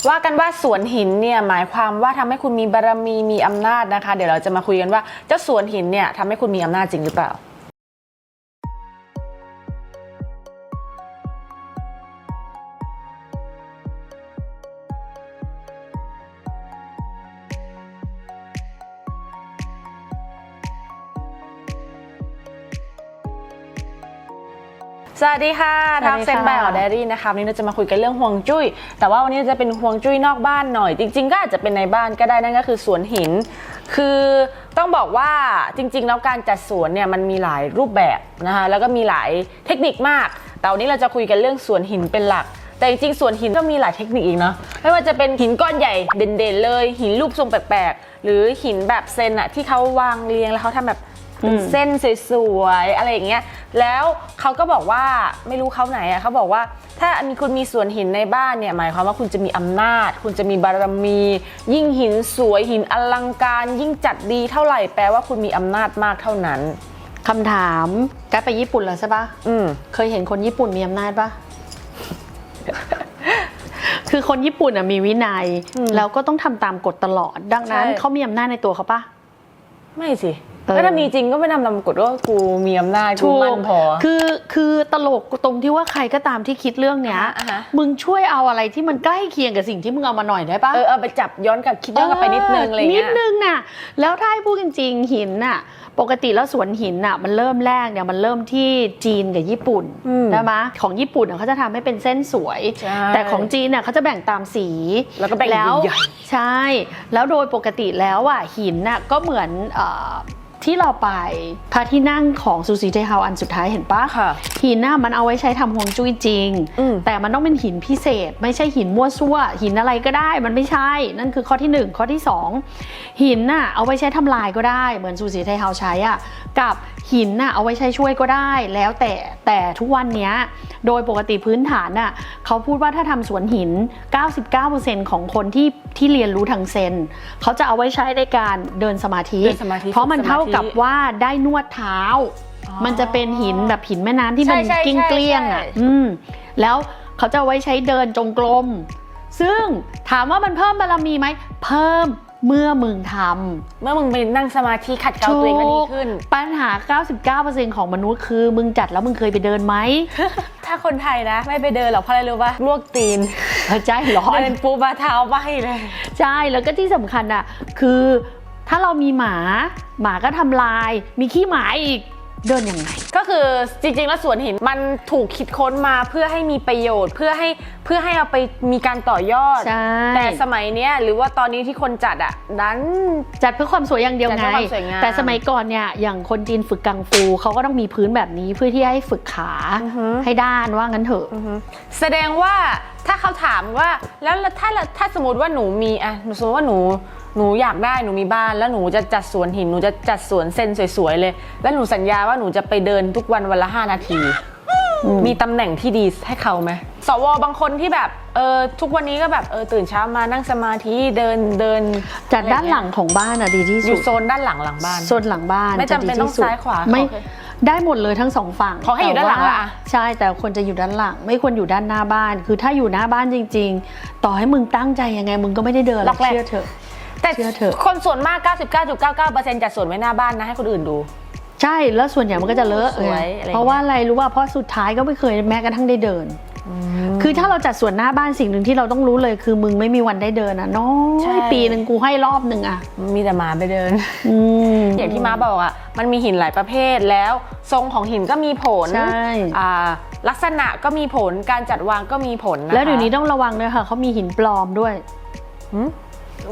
ว่ากันว่าสวนหินเนี่ยหมายความว่าทำให้คุณมีบารมีมีอำนาจนะคะเดี๋ยวเราจะมาคุยกันว่าเจ้าสวนหินเนี่ยทำให้คุณมีอำนาจจริงหรือเปล่าสวัสดีค่ะทักเซนบายออเดอรี่นะคะวันนี้เราจะมาคุยกันเรื่องฮวงจุ้ยแต่ว่าวันนี้จะเป็นฮวงจุ้ยนอกบ้านหน่อยจริงๆก็อาจจะเป็นในบ้านก็ได้นั่นก็คือสวนหินคือต้องบอกว่าจริงๆแล้วการจัดสวนเนี่ยมันมีหลายรูปแบบนะคะแล้วก็มีหลายเทคนิคมากแต่วันนี้เราจะคุยกันเรื่องสวนหินเป็นหลักแต่จริงๆสวนหินก็มีหลายเทคนิคอีกเนาะไม่ว่าจะเป็นหินก้อนใหญ่เด่นๆเลยหินรูปทรงแปลกๆหรือหินแบบเซนอะที่เขาวางเรียงแล้วเขาทำแบบเป็นเส้นสวยๆอะไรอย่างเงี้ยแล้วเขาก็บอกว่าไม่รู้เขาไหนอะเขาบอกว่าถ้าคุณมีสวนหินในบ้านเนี่ยหมายความว่าคุณจะมีอำนาจคุณจะมีบารมียิ่งหินสวยหินอลังการยิ่งจัดดีเท่าไหร่แปลว่าคุณมีอำนาจมากเท่านั้นคำถามแกไปญี่ปุ่นแล้วใช่ปะเคยเห็นคนญี่ปุ่นมีอำนาจปะ คือคนญี่ปุ่นมีวินัยแล้วก็ต้องทำตามกฎตลอดดังนั้นเขามีอำนาจในตัวเขาปะไม่สิถ้ามีจริงก็ไม่นำนำกฎว่ากูมีอำนาจกูมั่นพอคือตลกตรงที่ว่าใครก็ตามที่คิดเรื่องเนี้ยมึงช่วยเอาอะไรที่มันใกล้เคียงกับสิ่งที่มึงเอามาหน่อยได้ปะเอาไปจับย้อนกับคิดย้อนกลับไปนิดนึงอะไรเงี้ยนิดนึงน่ะแล้วถ้าให้พูดจริงๆหินน่ะปกติแล้วสวนหินน่ะมันเริ่มแรกเนี่ยมันเริ่มที่จีนกับญี่ปุ่นใช่ไหมของญี่ปุ่นเขาจะทำให้เป็นเส้นสวยแต่ของจีนน่ะเขาจะแบ่งตามสีแล้วก็แบ่งใหญ่ใช่แล้วโดยปกติแล้วอ่ะหินน่ะก็เหมือนที่เราไปพระที่นั่งของซูซิเทเฮาอันสุดท้ายเห็นปะหินน่ะมันเอาไว้ใช้ทำฮวงจุ้ยจริงแต่มันต้องเป็นหินพิเศษไม่ใช่หินมั่วซั่วหินอะไรก็ได้มันไม่ใช่นั่นคือข้อที่1ข้อที่2หินน่ะเอาไว้ใช้ทำลายก็ได้เหมือนซูซิเทเฮาใช้อ่ะกับหินน่ะเอาไว้ใช้ช่วยก็ได้แล้วแต่ทุกวันนี้โดยปกติพื้นฐานน่ะเขาพูดว่าถ้าทำสวนหิน 99% ของคนที่เรียนรู้ทางเซนเขาจะเอาไว้ใช้ในการเดินสมาธิเพราะมันเท่ากับว่าได้นวดเท้ามันจะเป็นหินแบบหินแม่น้ำที่มันกิ้งเกลี้ยงอ่ะแล้วเขาจะเอาไว้ใช้เดินจงกรมซึ่งถามว่ามันเพิ่มบารมีไหมเพิ่มเมื่อมึงทำเมื่อมึงไปนั่งสมาธิขัดเกลาตัวเองก็ดีขึ้นปัญหา 99% ของมนุษย์คือมึงจัดแล้วมึงเคยไปเดินไหม ถ้าคนไทยนะไม่ไปเดินหรอกเพราะอะไรรู้ป่ะลวกตีนใช่ร้อนเดินปูบาเท้าไปเลยใช่แล้วก็ที่สำคัญอ่ะคือถ้าเรามีหมาก็ทำลายมีขี้หมาอีกเดินยังไงก็คือจริงๆแล้วสวนหินมันถูกคิดค้นมาเพื่อให้มีประโยชน์เพื่อให้เอาไปมีการต่อยอดแต่สมัยเนี้ยหรือว่าตอนนี้ที่คนจัดนั้นจัดเพื่อความสวยอย่างเดียวไงแต่สมัยก่อนเนี่ยอย่างคนจีนฝึกกังฟูเขาก็ต้องมีพื้นแบบนี้เพื่อที่ให้ฝึกขาให้ด้านว่างั้นเถอะแสดงว่าถ้าเขาถามว่าแล้วถ้าสมมติว่าหนูมีสมมติว่าหนูอยากได้หนูมีบ้านแล้วหนูจะจัดสวนหินหนูจะจัดสวนเส้นสวยๆเลยแล้วหนูสัญญาว่าหนูจะไปเดินทุกวันละ5 นาทีมีตำแหน่งที่ดีให้เขาไหมสวบางคนที่แบบทุกวันนี้ก็แบบตื่นเช้ามานั่งสมาธิเดินจัดด้านหลังของบ้านดีที่สุดอยู่โซนด้านหลังบ้านโซนหลังบ้านไม่จำเป็นต้องซ้ายขวาไม่ได้หมดเลยทั้ง2ฝั่งขอให้อยู่ด้านหลังละใช่แต่ควรจะอยู่ด้านหลังไม่ควรอยู่ด้านหน้าบ้านคือถ้าอยู่หน้าบ้านจริงๆต่อให้มึงตั้งใจยังไงมึงก็ไม่ได้เดินเชื่อเถอะแต่คนส่วนมาก 99.99% จัดสวนไว้หน้าบ้านนะให้คนอื่นดูใช่แล้วส่วนใหญ่มันก็จะเลอะเพราะว่าอะไรรู้ว่าเพราะสุดท้ายก็ไม่เคยแม้กระทั่งได้เดินคือถ้าเราจัดสวนหน้าบ้านสิ่งหนึ่งที่เราต้องรู้เลยคือมึงไม่มีวันได้เดินน้อยปีนึงกูให้รอบนึงมีแต่หมาไปเดินอย่างที่ม้าบอกมันมีหินหลายประเภทแล้วทรงของหินก็มีผลลักษณะก็มีผลการจัดวางก็มีผลนะคะแล้วเดี๋ยวนี้ต้องระวังด้วยค่ะเขามีหินปลอมด้วย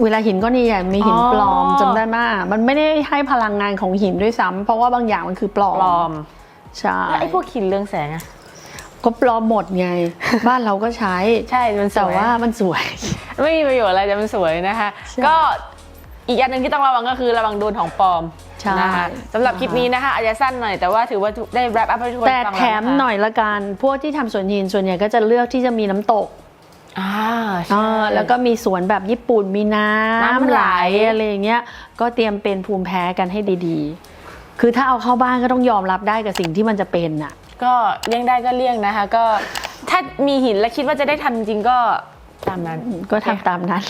เวลาหินก้อนใหญ่มีหินปลอมจำได้มากมันไม่ได้ให้พลังงานของหินด้วยซ้ำเพราะว่าบางอย่างมันคือปลอมใช่แล้วไอ้พวกหินเรืองแสงก็ปลอมหมดไง บ้านเราก็ใช้ใช่มันแต่ว่ามันสวยไม่มีประโยชน์อะไรแต่มันสวยนะคะก็อีกอย่างหนึ่งที่ต้องระวังก็คือระวังโดนของปลอมนะคะสำหรับคลิปนี้นะคะอาจจะสั้นหน่อยแต่ว่าถือว่าได้แรปอัพให้ทุกคนฟังแล้วแต่แถมหน่อยละกันพวกที่ทำสวนหินส่วนใหญ่ก็จะเลือกที่จะมีน้ำตกแล้วก็มีสวนแบบญี่ปุ่นมีน้ำไหลอะไรอย่างเงี้ยก็เตรียมเป็นภูมิแพ้กันให้ดีๆคือถ้าเอาเข้าบ้านก็ต้องยอมรับได้กับสิ่งที่มันจะเป็นก็เลี่ยงได้ก็เลี่ยงนะคะก็ถ้ามีหินและคิดว่าจะได้ทำจริงก็ ตามนั้น ก็ทำตามนั้น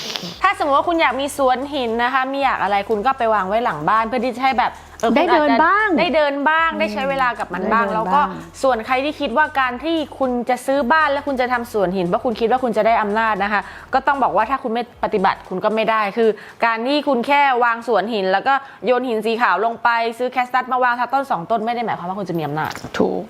ถ้าสมมติว่าคุณอยากมีสวนหินนะคะมีอยากอะไรคุณก็ไปวางไว้หลังบ้านเพื่อที่จะให้แบบคุณ ได้เดิน อจจะ บ้าง ได้เดินบ้างได้ใช้เวลากับมันบ้าง ได้เดิน แล้วก็ บ้าง ส่วนใครที่คิดว่าการที่คุณจะซื้อบ้านแล้วคุณจะทำสวนหินเพราะคุณคิดว่าคุณจะได้อำนาจนะคะก็ต้องบอกว่าถ้าคุณไม่ปฏิบัติคุณก็ไม่ได้คือ การที่คุณแค่วางสวนหิน แล้วก็โยนหินสีขาวลงไปซื้อแคสตัสมาวางทับต้น2 ต้นไม่ได้หมายความว่าคุณจะมีอำนาจ ถูก